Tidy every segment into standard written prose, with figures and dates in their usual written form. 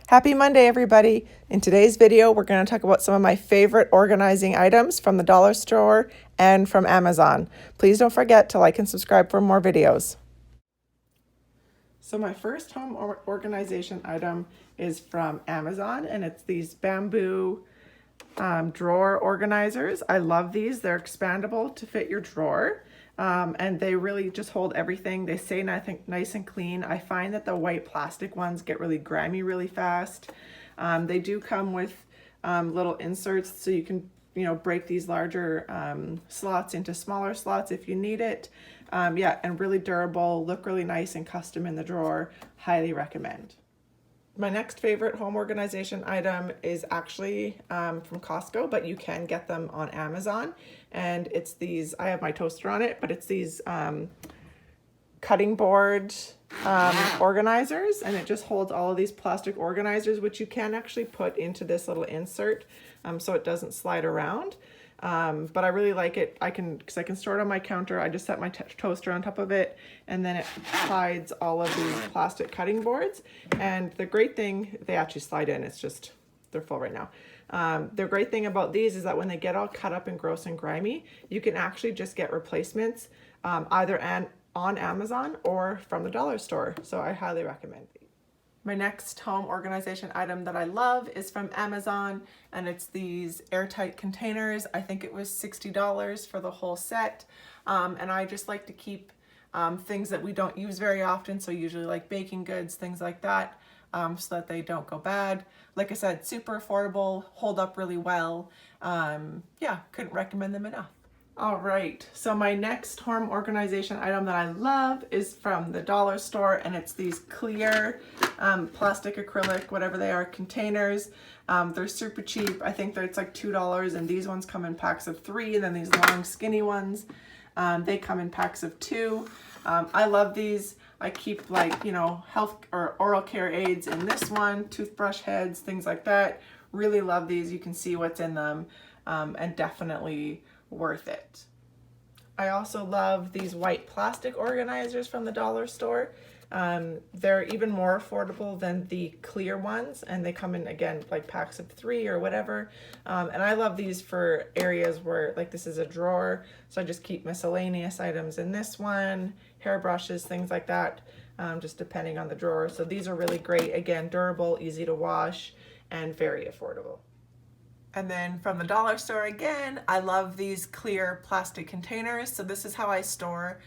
Happy Monday, everybody. In today's video, we're going to talk about some of my favorite organizing items from the dollar store and from Amazon. Please don't forget to like and subscribe for more videos. So my first home organization item is from Amazon, and it's these bamboo drawer organizers. I love these. They're expandable to fit your drawer. And they really just hold everything. They stay nice and clean. I find that the white plastic ones get really grimy really fast. They do come with little inserts so you can break these larger slots into smaller slots if you need it. Yeah, and really durable, look really nice and custom in the drawer. Highly recommend. My next favorite home organization item is actually from Costco, but you can get them on Amazon. And it's these, I have my toaster on it, but it's these cutting board organizers, and it just holds all of these plastic organizers, which you can actually put into this little insert so it doesn't slide around. But I really like it. Because I can store it on my counter. I just set my toaster on top of it, and then it hides all of these plastic cutting boards. And the great thing, they actually slide in. It's just, they're full right now. The great thing about these is that when they get all cut up and gross and grimy, you can actually just get replacements either on Amazon or from the dollar store. So I highly recommend these. My next home organization item that I love is from Amazon, and it's these airtight containers. I think it was $60 for the whole set. And I just like to keep things that we don't use very often, so usually like baking goods, things like that, so that they don't go bad. Like I said, super affordable, hold up really well. Yeah, couldn't recommend them enough. All right, so my next home organization item that I love is from the dollar store, and it's these clear plastic, acrylic, whatever they are, containers. They're super cheap. I think it's like $2, and these ones come in packs of 3, and then these long skinny ones, they come in packs of 2. I love these. I keep health or oral care aids in this one, toothbrush heads, things like that. Really love these. You can see what's in them, and definitely worth it. I also love these white plastic organizers from the dollar store. They're even more affordable than the clear ones, and they come in, again, like packs of 3 or whatever. And I love these for areas where, like, this is a drawer, so I just keep miscellaneous items in this one, hairbrushes, things like that, just depending on the drawer. So these are really great. Again, durable, easy to wash, and very affordable. And then from the dollar store again, I love these clear plastic containers. So this is how I store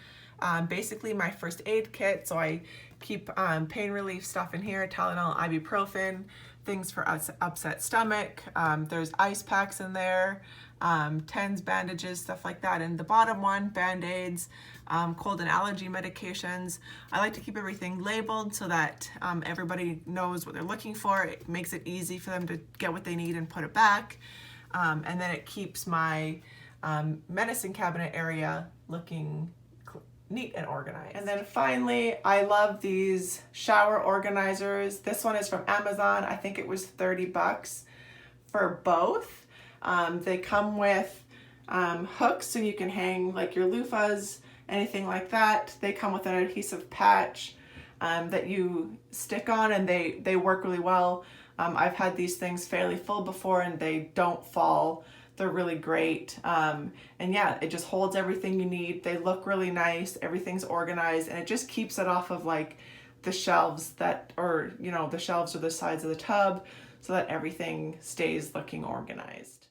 basically my first aid kit. So I keep pain relief stuff in here, Tylenol, ibuprofen, things for upset stomach. There's ice packs in there, TENS, bandages, stuff like that. And the bottom one, Band-Aids, cold and allergy medications. I like to keep everything labeled so that everybody knows what they're looking for. It makes it easy for them to get what they need and put it back. And then it keeps my medicine cabinet area looking neat and organized. And then finally, I love these shower organizers. This one is from Amazon. I think it was $30 for both. They come with hooks so you can hang like your loofahs, anything like that. They come with an adhesive patch that you stick on, and they work really well. I've had these things fairly full before, and they don't fall. They're really great. And yeah, it just holds everything you need. They look really nice. Everything's organized, and it just keeps it off of like the shelves the shelves or the sides of the tub, so that everything stays looking organized.